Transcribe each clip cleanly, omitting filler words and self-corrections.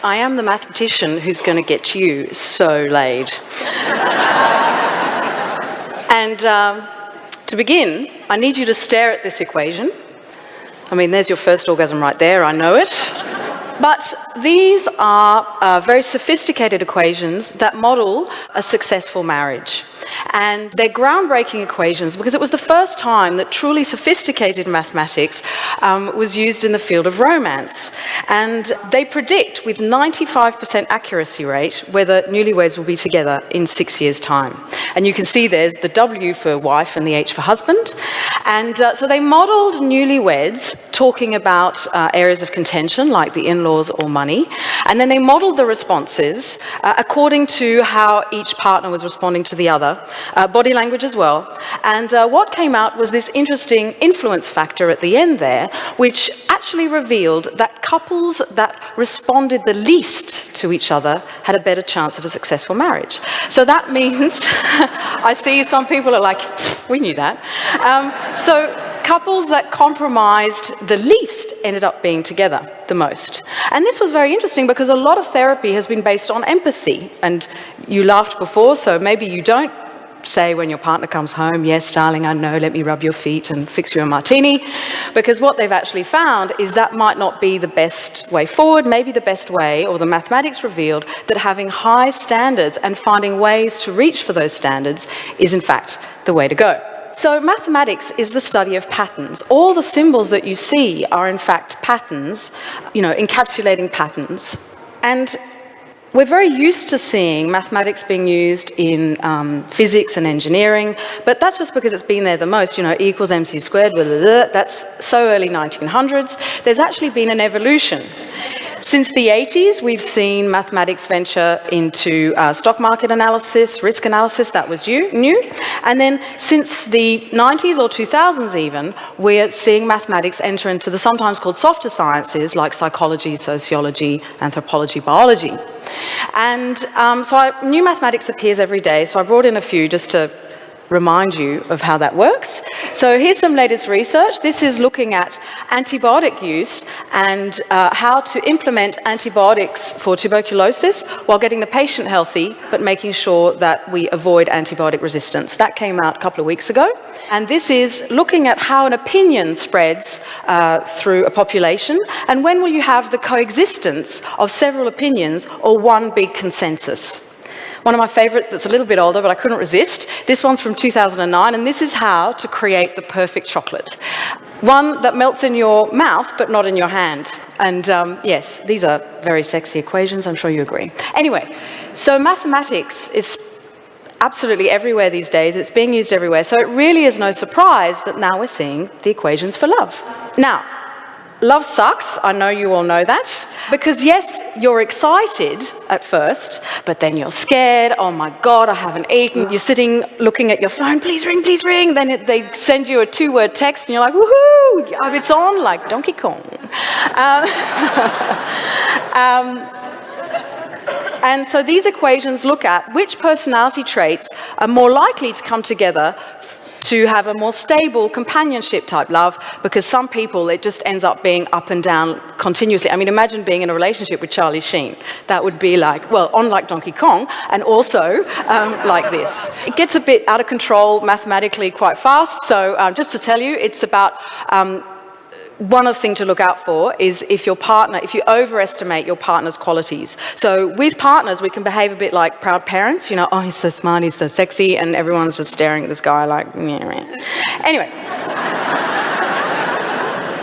I am the mathematician who's going to get you so laid. And to begin, I need you to stare at this equation. I mean, there's your first orgasm right there, I know it. But these are very sophisticated equations that model a successful marriage. And they're groundbreaking equations because it was the first time that truly sophisticated mathematics was used in the field of romance. And they predict with 95% accuracy rate whether newlyweds will be together in 6 years' time. And you can see there's the W for wife and the H for husband. And so they modelled newlyweds talking about areas of contention like the in-laws or money. And then they modelled the responses according to how each partner was responding to the other. Body language as well. And what came out was this interesting influence factor at the end there, which actually revealed that couples that responded the least to each other had a better chance of a successful marriage. So that means, I see some people are like, we knew that. So couples that compromised the least ended up being together the most. And this was very interesting because a lot of therapy has been based on empathy. And you laughed before, so maybe you don't say when your partner comes home, yes, darling, I know, let me rub your feet and fix you a martini. Because what they've actually found is that might not be the best way forward. Maybe the best way, or the mathematics revealed, that having high standards and finding ways to reach for those standards is in fact the way to go. So mathematics is the study of patterns. All the symbols that you see are in fact patterns, encapsulating patterns. And we're very used to seeing mathematics being used in physics and engineering, but that's just because it's been there the most. E equals mc squared, blah, blah, blah. That's so early 1900s. There's actually been an evolution. Since the 80s, we've seen mathematics venture into stock market analysis, risk analysis, that was new. And then since the 90s or 2000s even, we're seeing mathematics enter into the sometimes called softer sciences like psychology, sociology, anthropology, biology. And so new mathematics appears every day, so I brought in a few just to remind you of how that works. So here's some latest research. This is looking at antibiotic use and how to implement antibiotics for tuberculosis while getting the patient healthy, but making sure that we avoid antibiotic resistance. That came out a couple of weeks ago. And this is looking at how an opinion spreads through a population, and when will you have the coexistence of several opinions or one big consensus. One of my favourite that's a little bit older, but I couldn't resist. This one's from 2009, and this is how to create the perfect chocolate. One that melts in your mouth, but not in your hand. And yes, these are very sexy equations, I'm sure you agree. Anyway, so mathematics is absolutely everywhere these days. It's being used everywhere. So it really is no surprise that now we're seeing the equations for love. Now, love sucks, I know you all know that, because yes, you're excited at first, but then you're scared, oh my God, I haven't eaten. You're sitting looking at your phone, please ring. Then they send you a 2-word text and you're like, woohoo, it's on like Donkey Kong. And so these equations look at which personality traits are more likely to come together to have a more stable companionship type love, because some people, it just ends up being up and down continuously. I mean, imagine being in a relationship with Charlie Sheen. That would be like, well, on like Donkey Kong, and also like this. It gets a bit out of control mathematically quite fast, so just to tell you, it's about one other thing to look out for is if you overestimate your partner's qualities. So with partners, we can behave a bit like proud parents, oh, he's so smart, he's so sexy, and everyone's just staring at this guy like, Anyway,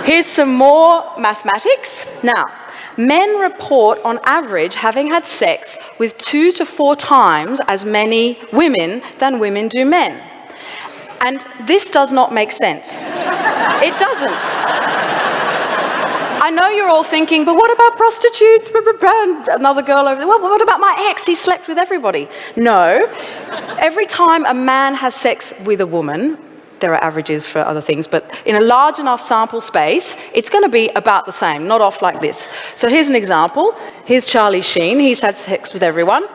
here's some more mathematics. Now, men report on average having had sex with 2 to 4 times as many women than women do men. And this does not make sense. It doesn't. I know you're all thinking, but what about prostitutes? Another girl over there. Well, what about my ex? He slept with everybody. No. Every time a man has sex with a woman, there are averages for other things, but in a large enough sample space, it's going to be about the same, not off like this. So here's an example. Here's Charlie Sheen. He's had sex with everyone.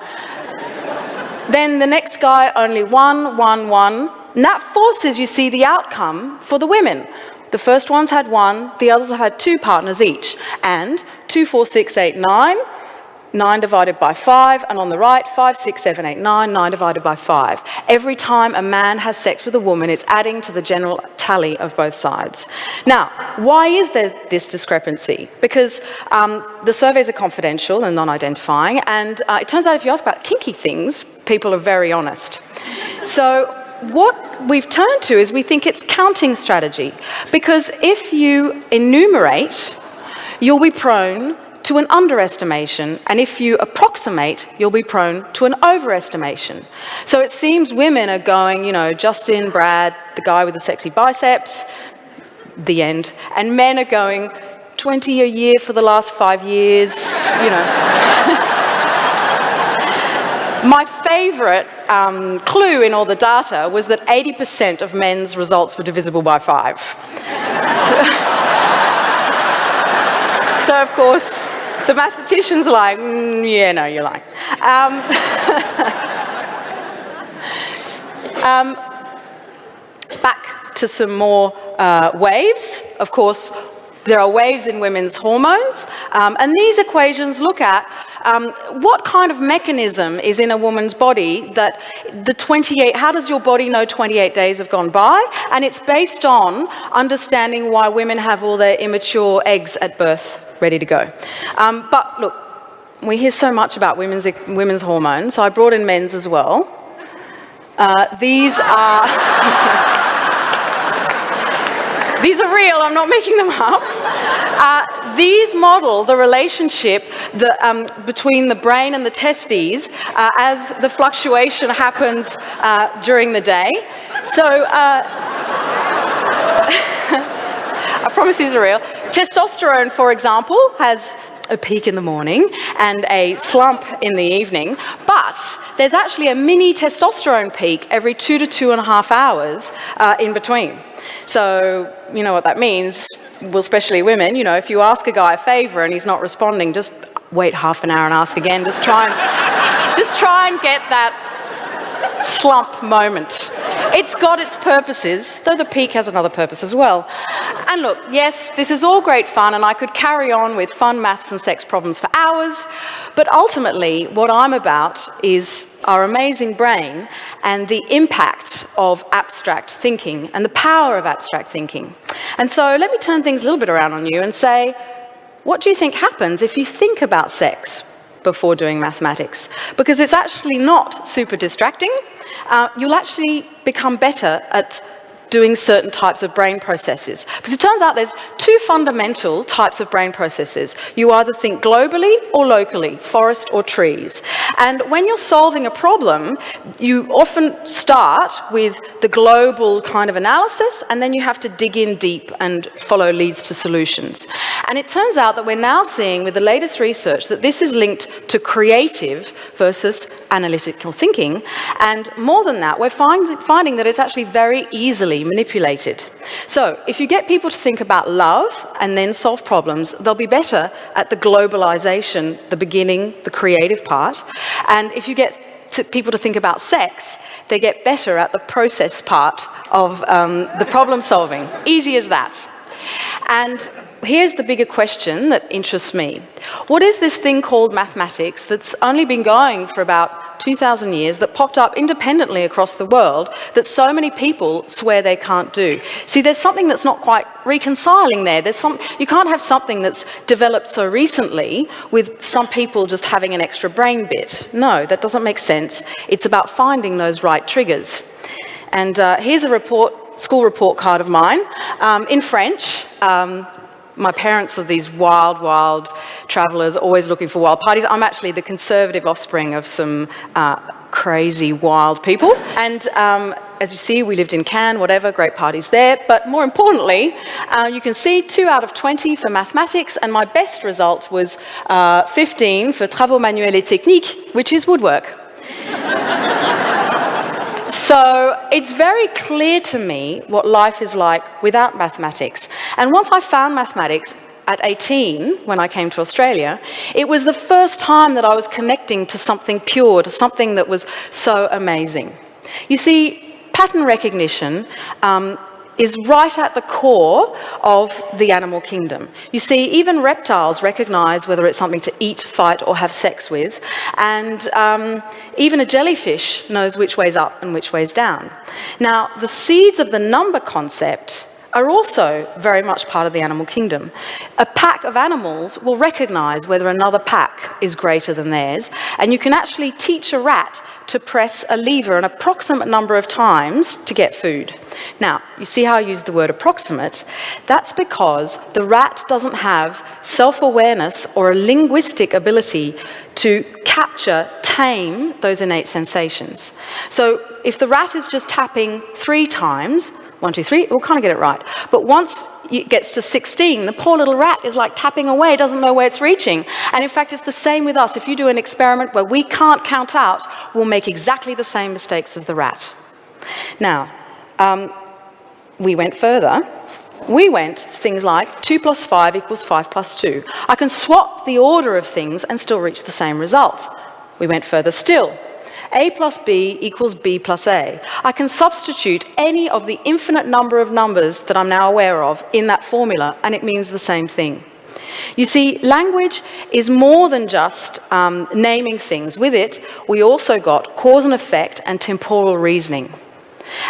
Then the next guy, only one. And that forces, you see, the outcome for the women. The first one's had 1, the others have had 2 partners each. And 2, 4, 6, 8, 9, 9 divided by 5, and on the right, 5, 6, 7, 8, 9, 9 divided by 5. Every time a man has sex with a woman, it's adding to the general tally of both sides. Now, why is there this discrepancy? Because the surveys are confidential and non-identifying, and it turns out if you ask about kinky things, people are very honest. So what we've turned to is we think it's counting strategy, because if you enumerate, you'll be prone to an underestimation, and if you approximate, you'll be prone to an overestimation. So it seems women are going, you know, Justin, Brad, the guy with the sexy biceps, the end, and men are going 20 a year for the last 5 years, you know. My favourite clue in all the data was that 80% of men's results were divisible by 5. So of course, the mathematicians are like, yeah, no, you're lying. Back to some more waves. Of course, there are waves in women's hormones, and these equations look at what kind of mechanism is in a woman's body that how does your body know 28 days have gone by? And it's based on understanding why women have all their immature eggs at birth ready to go. But look, we hear so much about women's hormones, so I brought in men's as well. These are these are real, I'm not making them up. These model the relationship between the brain and the testes as the fluctuation happens during the day. So, I promise these are real. Testosterone, for example, has a peak in the morning and a slump in the evening, but there's actually a mini testosterone peak every 2 to 2.5 hours in between. So, you know what that means? Well, especially women, you know, if you ask a guy a favour and he's not responding, just wait half an hour and ask again. Just try and get that slump moment. It's got its purposes, though the peak has another purpose as well. And look, yes, this is all great fun, and I could carry on with fun maths and sex problems for hours, but ultimately what I'm about is our amazing brain and the impact of abstract thinking and the power of abstract thinking. And so let me turn things a little bit around on you and say, what do you think happens if you think about sex before doing mathematics? Because it's actually not super distracting. You'll actually become better at doing certain types of brain processes. Because it turns out there's 2 fundamental types of brain processes. You either think globally or locally, forest or trees. And when you're solving a problem, you often start with the global kind of analysis, and then you have to dig in deep and follow leads to solutions. And it turns out that we're now seeing with the latest research that this is linked to creative versus analytical thinking. And more than that, we're finding that it's actually very easily manipulated. So if you get people to think about love and then solve problems, they'll be better at the globalization, the beginning, the creative part. And if you get people to think about sex, they get better at the process part of the problem solving. Easy as that. And here's the bigger question that interests me. What is this thing called mathematics that's only been going for about 2,000 years, that popped up independently across the world, that so many people swear they can't do? See, there's something that's not quite reconciling there. You can't have something that's developed so recently with some people just having an extra brain bit. No, that doesn't make sense. It's about finding those right triggers. And here's a school report card of mine in French. My parents are these wild travellers, always looking for wild parties. I'm actually the conservative offspring of some crazy, wild people. And as you see, we lived in Cannes, whatever, great parties there. But more importantly, you can see 2 out of 20 for mathematics, and my best result was 15 for travaux manuels et techniques, which is woodwork. So it's very clear to me what life is like without mathematics. And once I found mathematics at 18, when I came to Australia, it was the first time that I was connecting to something pure, to something that was so amazing. You see, pattern recognition is right at the core of the animal kingdom. You see, even reptiles recognize whether it's something to eat, fight, or have sex with, and even a jellyfish knows which way's up and which way's down. Now, the seeds of the number concept are also very much part of the animal kingdom. A pack of animals will recognize whether another pack is greater than theirs, and you can actually teach a rat to press a lever an approximate number of times to get food. Now, you see how I use the word approximate? That's because the rat doesn't have self-awareness or a linguistic ability to capture, tame those innate sensations. So if the rat is just tapping 3 times, 1, 2, 3, it will kind of get it right. But once it gets to 16, the poor little rat is like tapping away, doesn't know where it's reaching. And in fact, it's the same with us. If you do an experiment where we can't count out, we'll make exactly the same mistakes as the rat. Now, we went further. We went things like 2 plus 5 equals 5 plus 2. I can swap the order of things and still reach the same result. We went further still. A plus B equals B plus A. I can substitute any of the infinite number of numbers that I'm now aware of in that formula, and it means the same thing. You see, language is more than just naming things. With it, we also got cause and effect and temporal reasoning.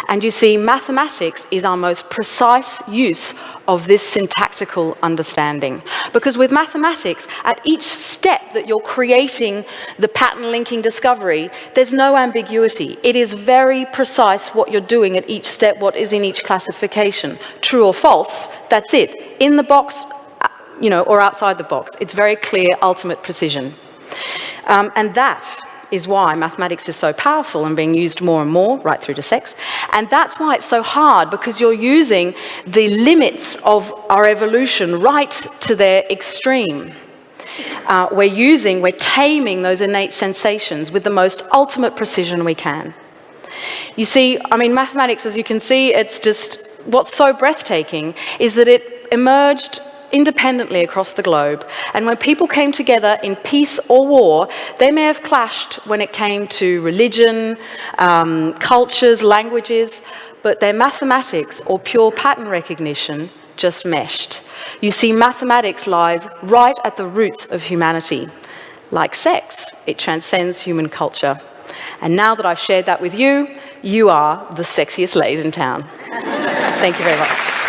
And you see, mathematics is our most precise use of this syntactical understanding. Because with mathematics, at each step that you're creating the pattern linking discovery, there's no ambiguity. It is very precise what you're doing at each step, what is in each classification. True or false, that's it. In the box, or outside the box. It's very clear, ultimate precision. And that is why mathematics is so powerful and being used more and more, right through to sex. And that's why it's so hard, because you're using the limits of our evolution right to their extreme. We're taming those innate sensations with the most ultimate precision we can. You see, mathematics, as you can see, it's just, what's so breathtaking is that it emerged independently across the globe. And when people came together in peace or war, they may have clashed when it came to religion, cultures, languages, but their mathematics or pure pattern recognition just meshed. You see, mathematics lies right at the roots of humanity. Like sex, it transcends human culture. And now that I've shared that with you, you are the sexiest ladies in town. Thank you very much.